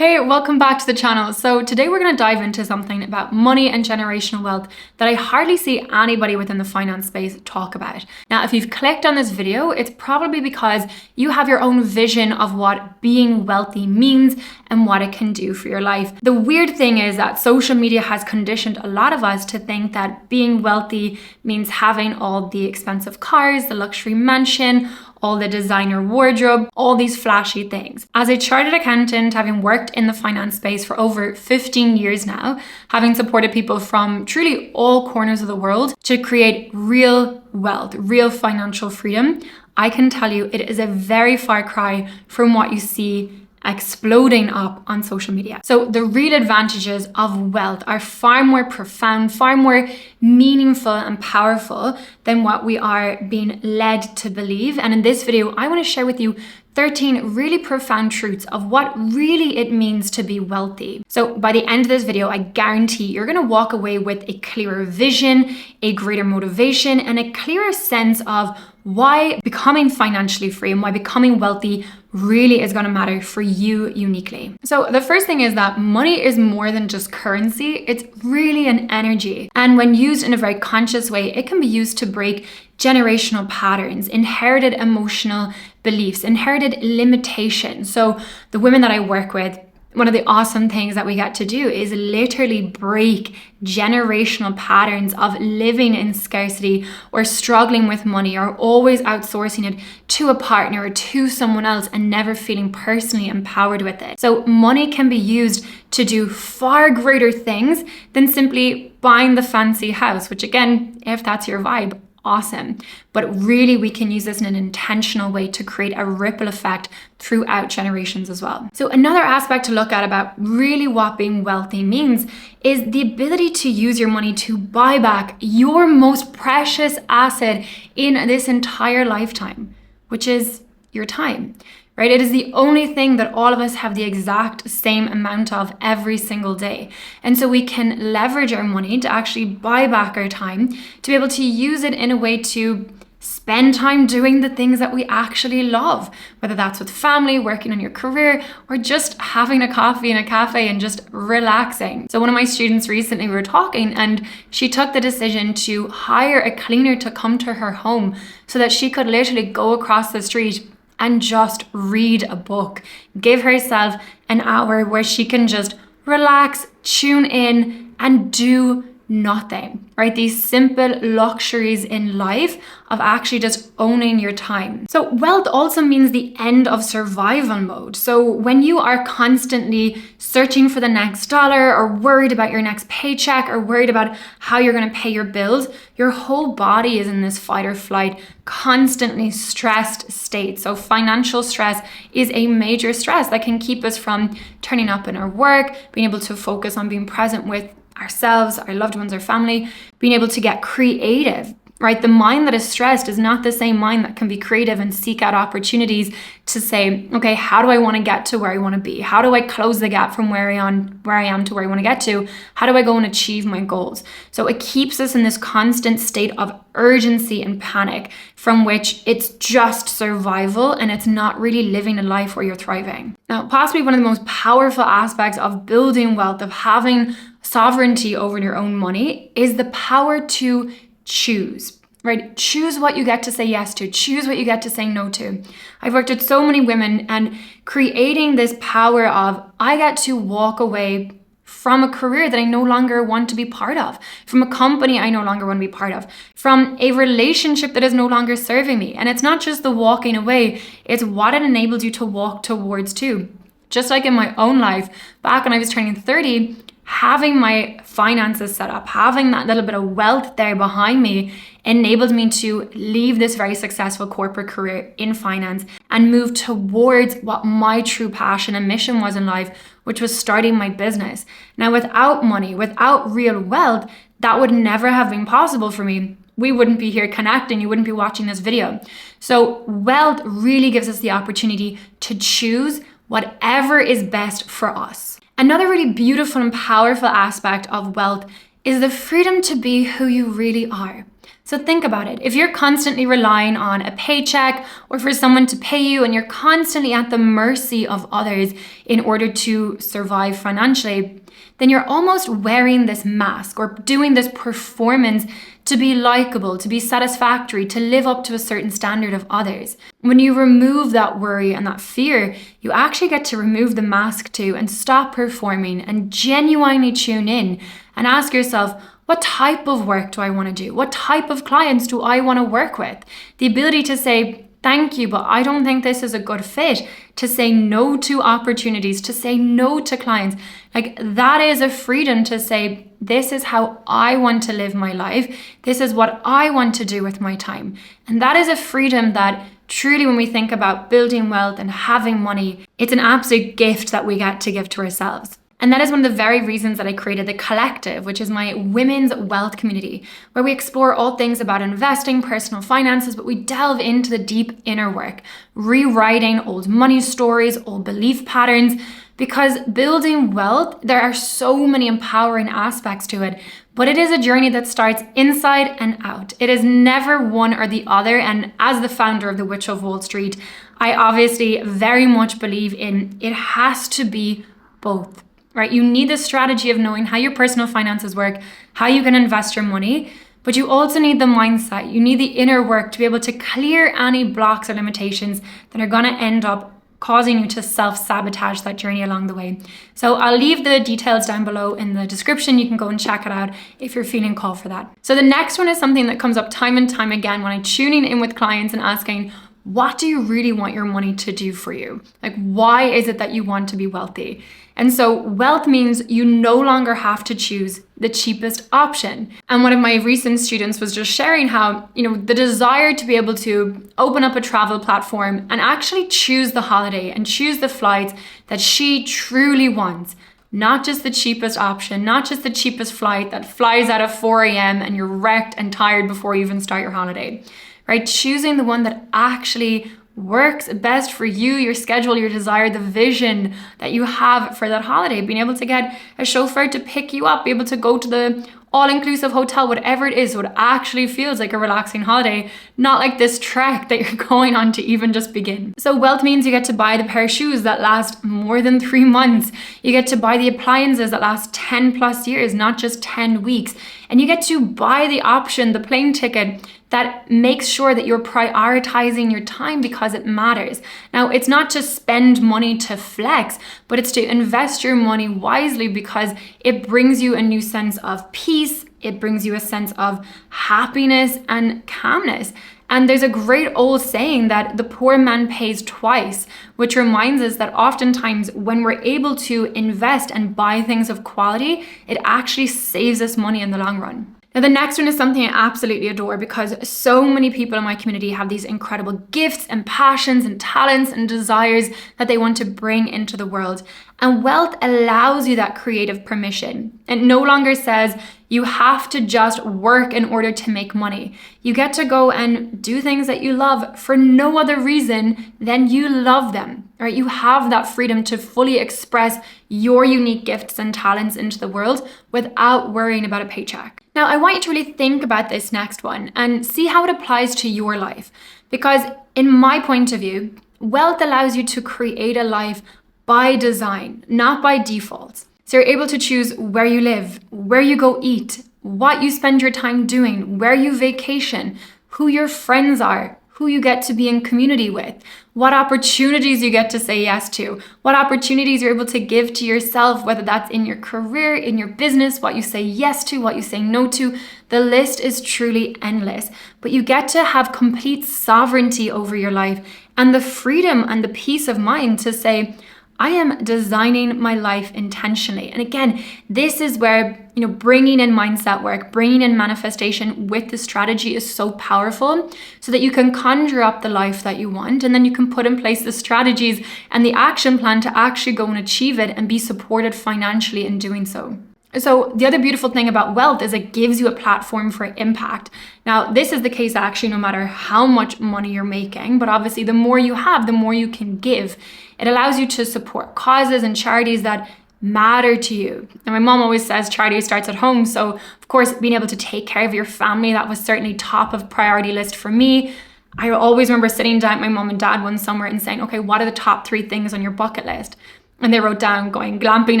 Hey, welcome back to the channel. So today we're going to dive into something about money and generational wealth that I hardly see anybody within the finance space talk about. Now, if you've clicked on this video, it's probably because you have your own vision of what being wealthy means and what it can do for your life. The weird thing is that social media has conditioned a lot of us to think that being wealthy means having all the expensive cars, the luxury mansion, all the designer wardrobe, all these flashy things. As a chartered accountant, having worked in the finance space for over 15 years now, having supported people from truly all corners of the world to create real wealth, real financial freedom, I can tell you it is a very far cry from what you see exploding up on social media. So the real advantages of wealth are far more profound, far more meaningful and powerful than what we are being led to believe. And in this video, I want to share with you 13 really profound truths of what really it means to be wealthy. So by the end of this video, I guarantee you're going to walk away with a clearer vision, a greater motivation, and a clearer sense of why becoming financially free and why becoming wealthy really is going to matter for you uniquely. So the first thing is that money is more than just currency. It's really an energy. And when used in a very conscious way, it can be used to break generational patterns, inherited emotional beliefs, inherited limitations. So the women that I work with, one of the awesome things that we get to do is literally break generational patterns of living in scarcity or struggling with money or always outsourcing it to a partner or to someone else and never feeling personally empowered with it. So money can be used to do far greater things than simply buying the fancy house, which again, if that's your vibe, awesome. But really, we can use this in an intentional way to create a ripple effect throughout generations as well. So another aspect to look at about really what being wealthy means is the ability to use your money to buy back your most precious asset in this entire lifetime, which is your time. Right? It is the only thing that all of us have the exact same amount of every single day. And so we can leverage our money to actually buy back our time, to be able to use it in a way to spend time doing the things that we actually love, whether that's with family, working on your career, or just having a coffee in a cafe and just relaxing. So one of my students recently, we were talking, and she took the decision to hire a cleaner to come to her home so that she could literally go across the street and just read a book. Give herself an hour where she can just relax, tune in, and do nothing, right? These simple luxuries in life of actually just owning your time. So wealth also means the end of survival mode. So when you are constantly searching for the next dollar or worried about your next paycheck or worried about how you're going to pay your bills, your whole body is in this fight or flight, constantly stressed state. So financial stress is a major stress that can keep us from turning up in our work, being able to focus on being present with ourselves, our loved ones, our family, being able to get creative, right? The mind that is stressed is not the same mind that can be creative and seek out opportunities to say, okay, how do I want to get to where I want to be? How do I close the gap from where I am to where I want to get to? How do I go and achieve my goals? So it keeps us in this constant state of urgency and panic from which it's just survival and it's not really living a life where you're thriving. Now, possibly one of the most powerful aspects of building wealth, of having sovereignty over your own money, is the power to choose, right? Choose what you get to say yes to, choose what you get to say no to. I've worked with so many women and creating this power of, I get to walk away from a career that I no longer want to be part of, from a company I no longer want to be part of, from a relationship that is no longer serving me. And it's not just the walking away, it's what it enables you to walk towards too. Just like in my own life, back when I was turning 30, having my finances set up, having that little bit of wealth there behind me enabled me to leave this very successful corporate career in finance and move towards what my true passion and mission was in life, which was starting my business. Now, without money, without real wealth, that would never have been possible for me. We wouldn't be here connecting, you wouldn't be watching this video. So wealth really gives us the opportunity to choose whatever is best for us. Another really beautiful and powerful aspect of wealth is the freedom to be who you really are. So think about it. If you're constantly relying on a paycheck or for someone to pay you, and you're constantly at the mercy of others in order to survive financially, then you're almost wearing this mask or doing this performance to be likable, to be satisfactory, to live up to a certain standard of others. When you remove that worry and that fear, you actually get to remove the mask too and stop performing and genuinely tune in and ask yourself, what type of work do I want to do? What type of clients do I want to work with? The ability to say, thank you, but I don't think this is a good fit. To say no to opportunities, to say no to clients. Like, that is a freedom to say, this is how I want to live my life. This is what I want to do with my time. And that is a freedom that truly, when we think about building wealth and having money, it's an absolute gift that we get to give to ourselves. And that is one of the very reasons that I created The Collective, which is my women's wealth community, where we explore all things about investing, personal finances, but we delve into the deep inner work, rewriting old money stories, old belief patterns, because building wealth, there are so many empowering aspects to it, but it is a journey that starts inside and out. It is never one or the other. And as the founder of the Witch of Wall Street, I obviously very much believe in it has to be both. Right? You need the strategy of knowing how your personal finances work, how you can invest your money, but you also need the mindset. You need the inner work to be able to clear any blocks or limitations that are going to end up causing you to self-sabotage that journey along the way. So I'll leave the details down below in the description. You can go and check it out if you're feeling called for that. So the next one is something that comes up time and time again when I'm tuning in with clients and asking, what do you really want your money to do for you? Like, why is it that you want to be wealthy? And so wealth means you no longer have to choose the cheapest option. And one of my recent students was just sharing how, the desire to be able to open up a travel platform and actually choose the holiday and choose the flights that she truly wants. Not just the cheapest option, not just the cheapest flight that flies out at 4 a.m. and you're wrecked and tired before you even start your holiday. Right? Choosing the one that actually works best for you, your schedule, your desire, the vision that you have for that holiday. Being able to get a chauffeur to pick you up, be able to go to the all-inclusive hotel, whatever it is, so it actually feels like a relaxing holiday, not like this trek that you're going on to even just begin. So wealth means you get to buy the pair of shoes that last more than 3 months. You get to buy the appliances that last 10 plus years, not just 10 weeks. And you get to buy the option, the plane ticket, that makes sure that you're prioritizing your time because it matters. Now, it's not to spend money to flex, but it's to invest your money wisely because it brings you a new sense of peace. It brings you a sense of happiness and calmness. And there's a great old saying that the poor man pays twice, which reminds us that oftentimes when we're able to invest and buy things of quality, it actually saves us money in the long run. Now, the next one is something I absolutely adore because so many people in my community have these incredible gifts and passions and talents and desires that they want to bring into the world. And wealth allows you that creative permission. It no longer says you have to just work in order to make money. You get to go and do things that you love for no other reason than you love them. Right? You have that freedom to fully express your unique gifts and talents into the world without worrying about a paycheck. Now, I want you to really think about this next one and see how it applies to your life. Because in my point of view, wealth allows you to create a life by design, not by default. So you're able to choose where you live, where you go eat, what you spend your time doing, where you vacation, who your friends are, who you get to be in community with, what opportunities you get to say yes to, what opportunities you're able to give to yourself, whether that's in your career, in your business, what you say yes to, what you say no to. The list is truly endless, but you get to have complete sovereignty over your life and the freedom and the peace of mind to say, I am designing my life intentionally. And again, this is where, bringing in mindset work, bringing in manifestation with the strategy is so powerful so that you can conjure up the life that you want. And then you can put in place the strategies and the action plan to actually go and achieve it and be supported financially in doing so. So the other beautiful thing about wealth is it gives you a platform for impact. Now, this is the case actually no matter how much money you're making, but obviously the more you have, the more you can give. It allows you to support causes and charities that matter to you? And my mom always says charity starts at home. So of course, being able to take care of your family, that was certainly top of priority list for me. I always remember sitting down with my mom and dad one summer and saying, okay, what are the top 3 things on your bucket list? And they wrote down going glamping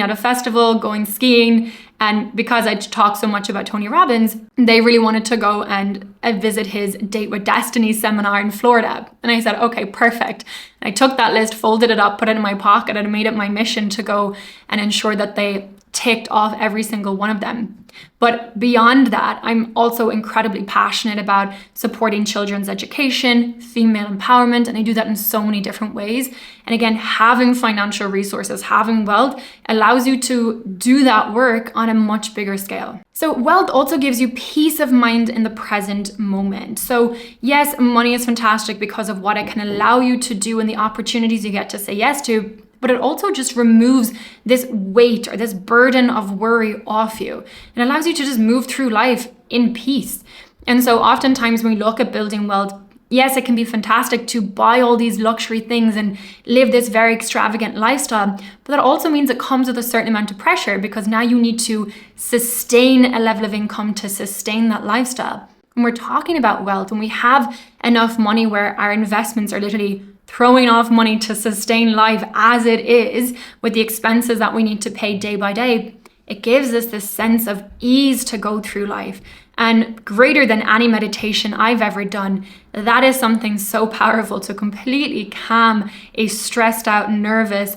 at a festival, going skiing. And because I talked so much about Tony Robbins, they really wanted to go and visit his Date with Destiny seminar in Florida. And I said, okay, perfect. And I took that list, folded it up, put it in my pocket, and made it my mission to go and ensure that they ticked off every single one of them. But beyond that, I'm also incredibly passionate about supporting children's education, female empowerment, and I do that in so many different ways. And again, having financial resources, having wealth allows you to do that work on a much bigger scale. So wealth also gives you peace of mind in the present moment. So yes, money is fantastic because of what it can allow you to do and the opportunities you get to say yes to, but it also just removes this weight or this burden of worry off you. It allows you to just move through life in peace. And so oftentimes when we look at building wealth, yes, it can be fantastic to buy all these luxury things and live this very extravagant lifestyle, but that also means it comes with a certain amount of pressure because now you need to sustain a level of income to sustain that lifestyle. When we're talking about wealth, when we have enough money where our investments are literally throwing off money to sustain life as it is with the expenses that we need to pay day by day, it gives us this sense of ease to go through life. And greater than any meditation I've ever done, that is something so powerful to completely calm a stressed out nervous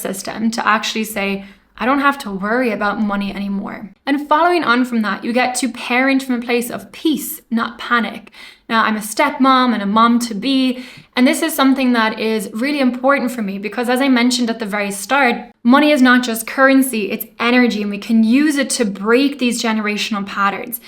system, to actually say, I don't have to worry about money anymore. And following on from that, you get to parent from a place of peace, not panic. Now, I'm a stepmom and a mom-to-be, and this is something that is really important for me because, as I mentioned at the very start, money is not just currency, it's energy, and we can use it to break these generational patterns.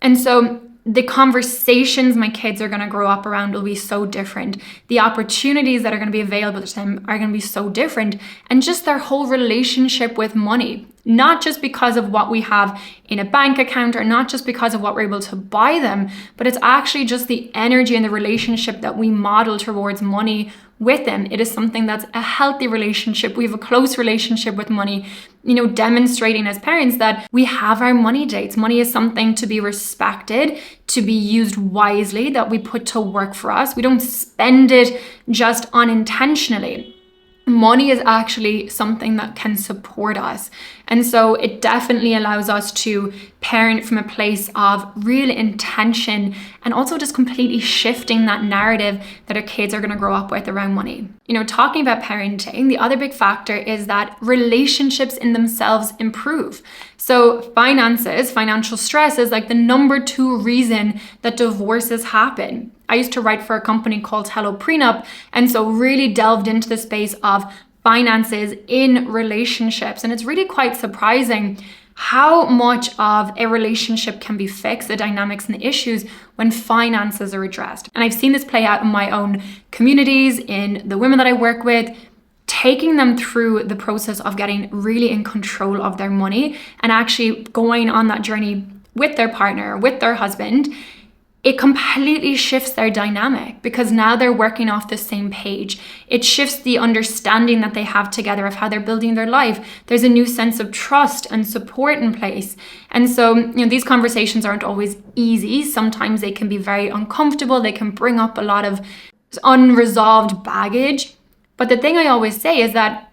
And so the conversations my kids are going to grow up around will be so different. The opportunities that are going to be available to them are going to be so different. And just their whole relationship with money, not just because of what we have in a bank account or not just because of what we're able to buy them, but it's actually just the energy and the relationship that we model towards money with them. It is something that's a healthy relationship. We have a close relationship with money, demonstrating as parents that we have our money dates. Money is something to be respected, to be used wisely, that we put to work for us. We don't spend it just unintentionally. Money is actually something that can support us. And so it definitely allows us to parent from a place of real intention and also just completely shifting that narrative that our kids are going to grow up with around money. Talking about parenting, the other big factor is that relationships in themselves improve. So finances, financial stress is like the number 2 reason that divorces happen. I used to write for a company called Hello Prenup, and so really delved into the space of finances in relationships. And it's really quite surprising how much of a relationship can be fixed, the dynamics and the issues, when finances are addressed. And I've seen this play out in my own communities, in the women that I work with, taking them through the process of getting really in control of their money and actually going on that journey with their partner, with their husband. It completely shifts their dynamic because now they're working off the same page. It shifts the understanding that they have together of how they're building their life. There's a new sense of trust and support in place. And so, these conversations aren't always easy. Sometimes they can be very uncomfortable. They can bring up a lot of unresolved baggage. But the thing I always say is that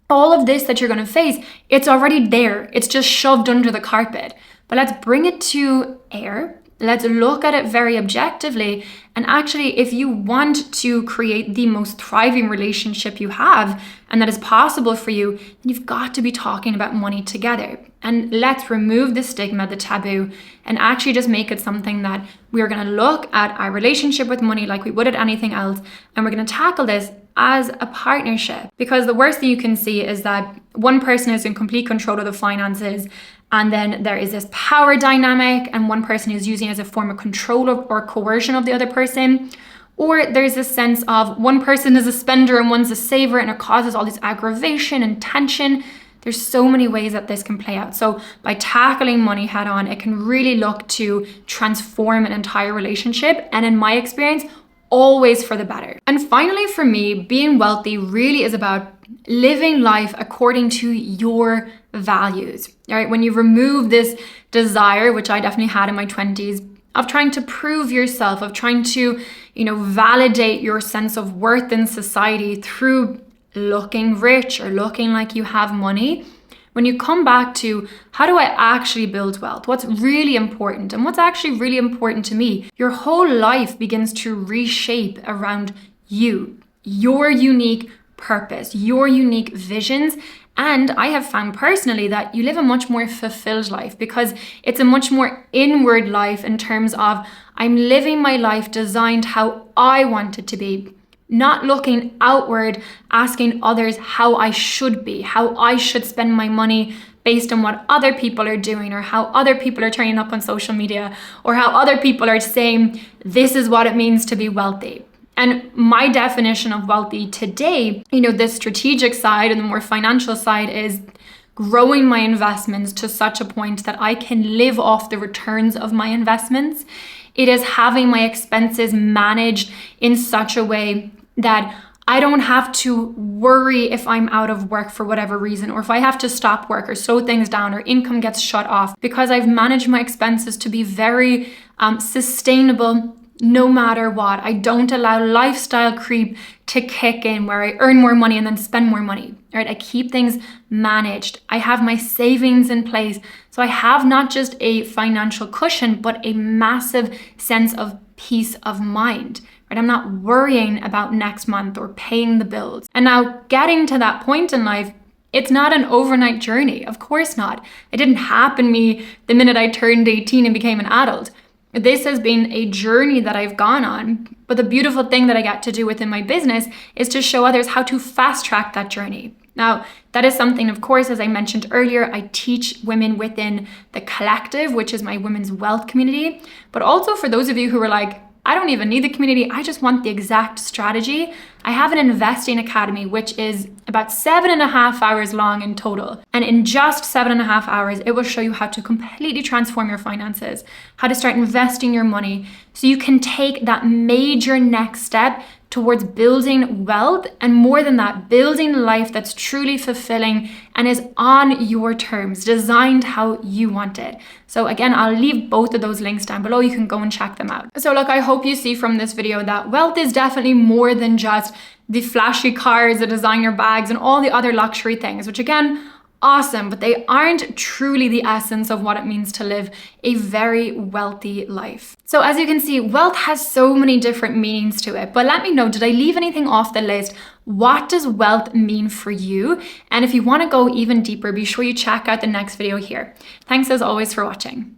all of this that you're going to face, it's already there. It's just shoved under the carpet. But let's bring it to air. Let's look at it very objectively. And actually, if you want to create the most thriving relationship you have, and that is possible for you, then you've got to be talking about money together. And let's remove the stigma, the taboo, and actually just make it something that we're going to look at our relationship with money like we would at anything else. And we're going to tackle this as a partnership. Because the worst thing you can see is that one person is in complete control of the finances, and then there is this power dynamic, and one person is using it as a form of control or coercion of the other person. Or there's this sense of one person is a spender and one's a saver, and it causes all this aggravation and tension. There's so many ways that this can play out. So by tackling money head on, it can really look to transform an entire relationship. And in my experience, always for the better. And finally, for me, being wealthy really is about living life according to your values, right? When you remove this desire, which I definitely had in my 20s, of trying to prove yourself, of trying to, validate your sense of worth in society through looking rich or looking like you have money. When you come back to how do I actually build wealth? What's really important and what's actually really important to me? Your whole life begins to reshape around you, your unique purpose, your unique visions. And I have found personally that you live a much more fulfilled life because it's a much more inward life in terms of I'm living my life designed how I want it to be. Not looking outward, asking others how I should be, how I should spend my money based on what other people are doing or how other people are turning up on social media or how other people are saying this is what it means to be wealthy. And my definition of wealthy today, the strategic side and the more financial side is growing my investments to such a point that I can live off the returns of my investments. It is having my expenses managed in such a way that I don't have to worry if I'm out of work for whatever reason, or if I have to stop work or slow things down or income gets shut off, because I've managed my expenses to be very sustainable no matter what. I don't allow lifestyle creep to kick in where I earn more money and then spend more money, right? I keep things managed. I have my savings in place. So I have not just a financial cushion, but a massive sense of peace of mind. Right? I'm not worrying about next month or paying the bills. And now getting to that point in life, it's not an overnight journey. Of course not. It didn't happen to me the minute I turned 18 and became an adult. This has been a journey that I've gone on. But the beautiful thing that I get to do within my business is to show others how to fast track that journey. Now, that is something, of course, as I mentioned earlier, I teach women within the collective, which is my women's wealth community. But also for those of you who are like, I don't even need the community, I just want the exact strategy. I have an investing academy, which is about 7.5 hours long in total. And in just 7.5 hours, it will show you how to completely transform your finances, how to start investing your money so you can take that major next step towards building wealth, and more than that, building a life that's truly fulfilling and is on your terms, designed how you want it. So again, I'll leave both of those links down below. You can go and check them out. So look, I hope you see from this video that wealth is definitely more than just the flashy cars, the designer bags, and all the other luxury things, which again, awesome, but they aren't truly the essence of what it means to live a very wealthy life. So as you can see, wealth has so many different meanings to it, but let me know, did I leave anything off the list? What does wealth mean for you? And if you want to go even deeper, be sure you check out the next video here. Thanks as always for watching.